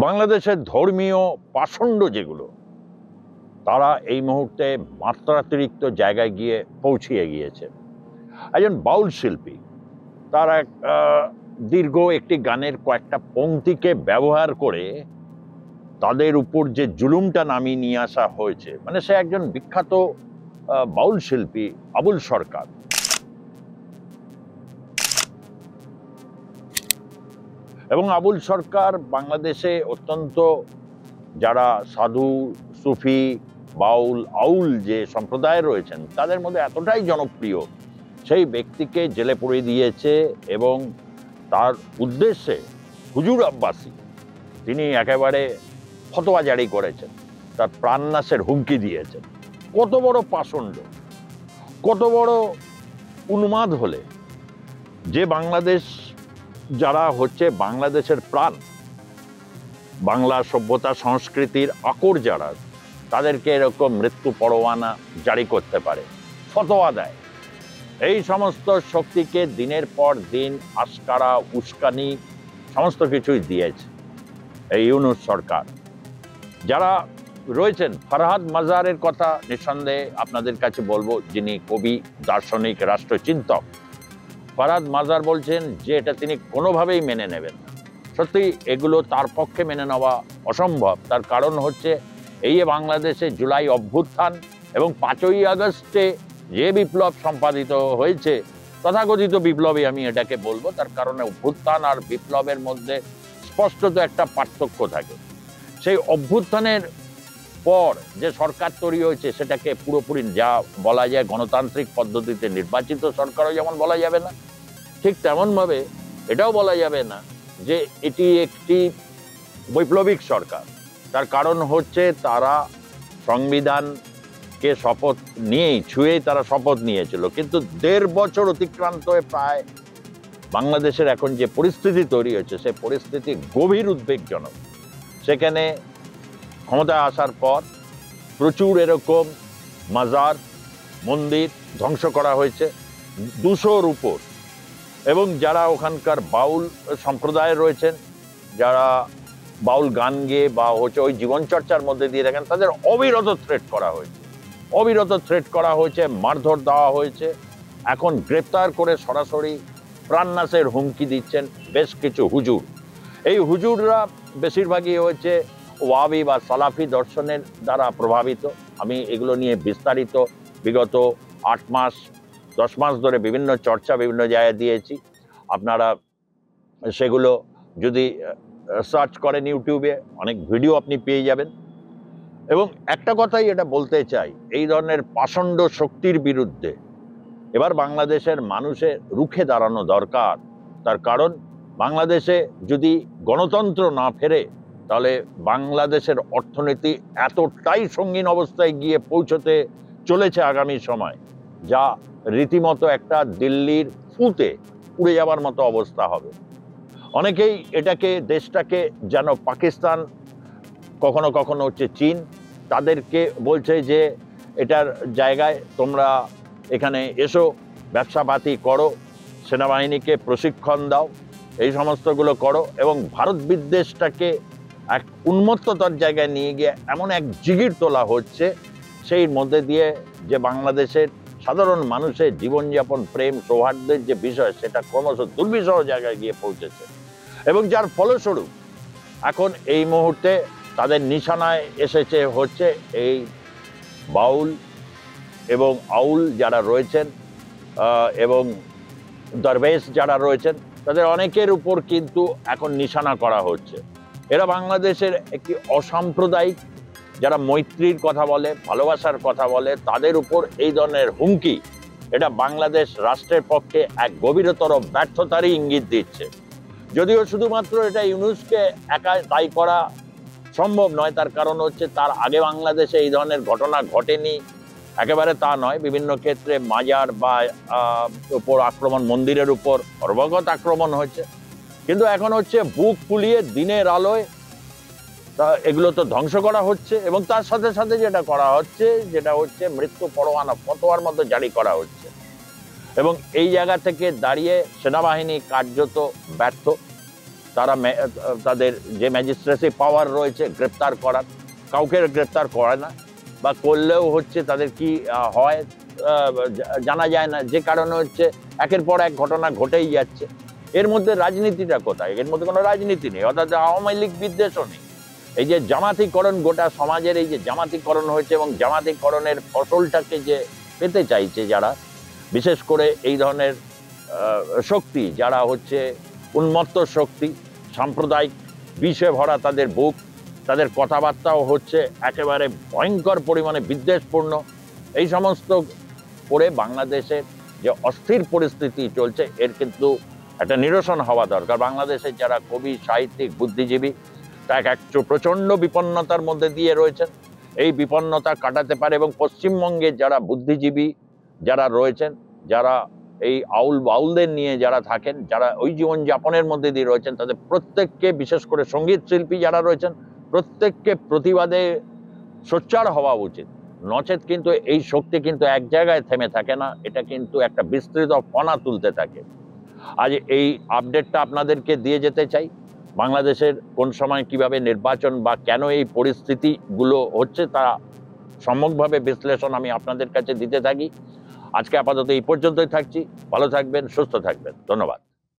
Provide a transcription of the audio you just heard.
বাংলাদেশের ধর্মীয় পাষণ্ড যেগুলো, তারা এই মুহূর্তে মাত্রাতিরিক্ত জায়গায় গিয়ে পৌঁছিয়ে গিয়েছে। একজন বাউল শিল্পী তার এক দীর্ঘ একটি গানের কয়েকটা পংক্তিকে ব্যবহার করে তাদের উপর যে জুলুমটা নামিয়ে নিয়ে আসা হয়েছে, মানে সে একজন বিখ্যাত বাউল শিল্পী আবুল সরকার। এবং আবুল সরকার বাংলাদেশে অত্যন্ত যারা সাধু, সুফি, বাউল, আউল যে সম্প্রদায় রয়েছেন তাদের মধ্যে এতটাই জনপ্রিয়, সেই ব্যক্তিকে জেলে পুরে দিয়েছে এবং তার উদ্দেশ্যে হুজুর আব্বাসী তিনি একেবারে ফতোয়া জারি করেছেন, তার প্রাণনাশের হুমকি দিয়েছেন। কত বড় পাষণ্ড, কত বড় উন্মাদ হলে যে বাংলাদেশ, যারা হচ্ছে বাংলাদেশের প্রাণ, বাংলা সভ্যতা সংস্কৃতির আকর যারা, তাদেরকে এরকম মৃত্যু পরোয়ানা জারি করতে পারে, ফতোয়া দেয়। এই সমস্ত শক্তিকে দিনের পর দিন আশকারা, উস্কানি সমস্ত কিছুই দিয়েছে এই ইউনূস সরকার। যারা রয়েছেন, ফরহাদ মাজারের কথা নিঃসন্দেহে আপনাদের কাছে বলবো, যিনি কবি, দার্শনিক, রাষ্ট্রচিন্তক। ফরহাদ মাজার বলছেন যে এটা তিনি কোনোভাবেই মেনে নেবেন না। সত্যি এগুলো তার পক্ষে মেনে নেওয়া অসম্ভব। তার কারণ হচ্ছে এই যে বাংলাদেশে জুলাই অভ্যুত্থান এবং 5ই আগস্টে যে বিপ্লব সম্পাদিত হয়েছে, তথাকথিত বিপ্লবী আমি এটাকে বলবো, তার কারণে অভ্যুত্থান আর বিপ্লবের মধ্যে স্পষ্টত একটা পার্থক্য থাকে। সেই অভ্যুত্থানের পর যে সরকার তৈরি হয়েছে সেটাকে পুরোপুরি যা বলা যায় গণতান্ত্রিক পদ্ধতিতে নির্বাচিত সরকারও যেমন বলা যাবে না, ঠিক তেমনভাবে এটাও বলা যাবে না যে এটি একটি বৈপ্লবিক সরকার। তার কারণ হচ্ছে তারা সংবিধানকে শপথ নিয়েই ছুঁয়েই তারা শপথ নিয়েছিল, কিন্তু 1.5 বছর অতিক্রান্ত হয়ে প্রায় বাংলাদেশের এখন যে পরিস্থিতি তৈরি হয়েছে সে পরিস্থিতি গভীর উদ্বেগজনক। সেখানে ক্ষমতায় আসার পর প্রচুর এরকম মাজার, মন্দির ধ্বংস করা হয়েছে 200-র উপর। এবং যারা ওখানকার বাউল সম্প্রদায় রয়েছেন, যারা বাউল গান গেয়ে বা হচ্ছে ওই জীবনচর্চার মধ্যে দিয়ে দেখেন, তাদের অবিরত থ্রেট করা হয়েছে, অবিরত থ্রেট করা হয়েছে, মারধর দেওয়া হয়েছে। এখন গ্রেপ্তার করে সরাসরি প্রাণনাশের হুমকি দিচ্ছেন বেশ কিছু হুজুর। এই হুজুররা বেশিরভাগই হচ্ছে ওয়াবি বা সালাফি দর্শনের দ্বারা প্রভাবিত। আমি এগুলো নিয়ে বিস্তারিত বিগত 8 মাস 10 মাস ধরে বিভিন্ন চর্চা বিভিন্ন জায়গায় দিয়েছি। আপনারা সেগুলো যদি সার্চ করেন ইউটিউবে, অনেক ভিডিও আপনি পেয়ে যাবেন। এবং একটা কথাই এটা বলতে চাই, এই ধরনের পাষণ্ড শক্তির বিরুদ্ধে এবার বাংলাদেশের মানুষের রুখে দাঁড়ানো দরকার। তার কারণ বাংলাদেশে যদি গণতন্ত্র না ফেরে তাহলে বাংলাদেশের অর্থনীতি এতটাই সঙ্গীন অবস্থায় গিয়ে পৌঁছতে চলেছে আগামী সময়, যা রীতিমতো একটা দিল্লির ফুতে উড়ে যাবার মতো অবস্থা হবে। অনেকেই এটাকে, দেশটাকে যেন পাকিস্তান, কখনো কখনো হচ্ছে চীন, তাদেরকে বলছে যে এটার জায়গায় তোমরা এখানে এসো, ব্যবসাপাতি করো, সেনাবাহিনীকে প্রশিক্ষণ দাও, এই সমস্তগুলো করো। এবং ভারত বিদ্বেষটাকে এক উন্মত্ততার জায়গায় নিয়ে গিয়ে এমন এক জিগির তোলা হচ্ছে, সেই মধ্যে দিয়ে যে বাংলাদেশের সাধারণ মানুষের জীবনযাপন, প্রেম, সৌহার্দ্যের যে বিষয়, সেটা ক্রমশ দুর্বিষহ জায়গায় গিয়ে পৌঁছেছে। এবং যার ফলস্বরূপ এখন এই মুহূর্তে তাদের নিশানায় এসেছে হচ্ছে এই বাউল এবং আউল যারা রয়েছেন এবং দরবেশ যারা রয়েছেন, তাদের অনেকের উপর কিন্তু এখন নিশানা করা হচ্ছে। এরা বাংলাদেশের একটি অসাম্প্রদায়িক, যারা মৈত্রীর কথা বলে, ভালোবাসার কথা বলে, তাদের উপর এই ধরনের হুমকি, এটা বাংলাদেশ রাষ্ট্রের পক্ষে এক গভীরতর ব্যর্থতারই ইঙ্গিত দিচ্ছে। যদিও শুধুমাত্র এটা ইউনূসকে একা দায়ী করা সম্ভব নয়, তার কারণ হচ্ছে তার আগে বাংলাদেশে এই ধরনের ঘটনা ঘটেনি, একেবারে তা নয়। বিভিন্ন ক্ষেত্রে মাজার বা উপর আক্রমণ, মন্দিরের উপর অর্বগত আক্রমণ হয়েছে, কিন্তু এখন হচ্ছে বুক ফুলিয়ে দিনের আলোয় এগুলো তো ধ্বংস করা হচ্ছে। এবং তার সাথে সাথে যেটা করা হচ্ছে, যেটা হচ্ছে মৃত্যু পরোয়ানা ফতোয়ার মতো জারি করা হচ্ছে। এবং এই জায়গা থেকে দাঁড়িয়ে সেনাবাহিনী কার্যত ব্যর্থ। তারা তাদের যে ম্যাজিস্ট্রেসি পাওয়ার রয়েছে গ্রেপ্তার করার, কাউকে গ্রেপ্তার করে না, বা করলেও হচ্ছে তাদের কি হয় জানা যায় না, যে কারণে হচ্ছে একের পর এক ঘটনা ঘটেই যাচ্ছে। এর মধ্যে রাজনীতিটা কোথায়? এর মধ্যে কোনো রাজনীতি নেই, অর্থাৎ আওয়ামী লীগ বিদ্বেষও নেই। এই যে জামাতিকরণ, গোটা সমাজের এই যে জামাতিকরণ হয়েছে এবং জামাতিকরণের ফসলটাকে যে পেতে চাইছে যারা, বিশেষ করে এই ধরনের শক্তি যারা হচ্ছে উন্মত্ত শক্তি, সাম্প্রদায়িক বিষে ভরা তাদের বুক, তাদের কথাবার্তাও হচ্ছে একেবারে ভয়ঙ্কর পরিমাণে বিদ্বেষপূর্ণ। এই সমস্ত করে বাংলাদেশের যে অস্থির পরিস্থিতি চলছে এর কিন্তু একটা নিরসন হওয়া দরকার। বাংলাদেশের যারা কবি, সাহিত্যিক, বুদ্ধিজীবী তাকে একটু প্রচণ্ড বিপন্নতার মধ্যে দিয়ে রয়েছেন, এই বিপন্নতা কাটাতে পারে। এবং পশ্চিমবঙ্গের যারা বুদ্ধিজীবী যারা রয়েছেন, যারা এই আউল বাউলদের নিয়ে যারা থাকেন, যারা ওই জীবনযাপনের মধ্যে দিয়ে রয়েছেন, তাদের প্রত্যেককে, বিশেষ করে সঙ্গীত শিল্পী যারা রয়েছেন, প্রত্যেককে প্রতিবাদে সোচ্চার হওয়া উচিত। নচেত কিন্তু এই শক্তি কিন্তু এক জায়গায় থেমে থাকে না, এটা কিন্তু একটা বিস্তৃত ফনা তুলতে থাকে। আজ এই আপডেটটা আপনাদেরকে দিয়ে যেতে চাই। বাংলাদেশের কোন সময় কিভাবে নির্বাচন বা কেন এই পরিস্থিতিগুলো হচ্ছে তা সম্যকভাবে বিশ্লেষণ আমি আপনাদের কাছে দিতে থাকি। আজকে আপাতত এই পর্যন্তই থাকছি। ভালো থাকবেন, সুস্থ থাকবেন। ধন্যবাদ।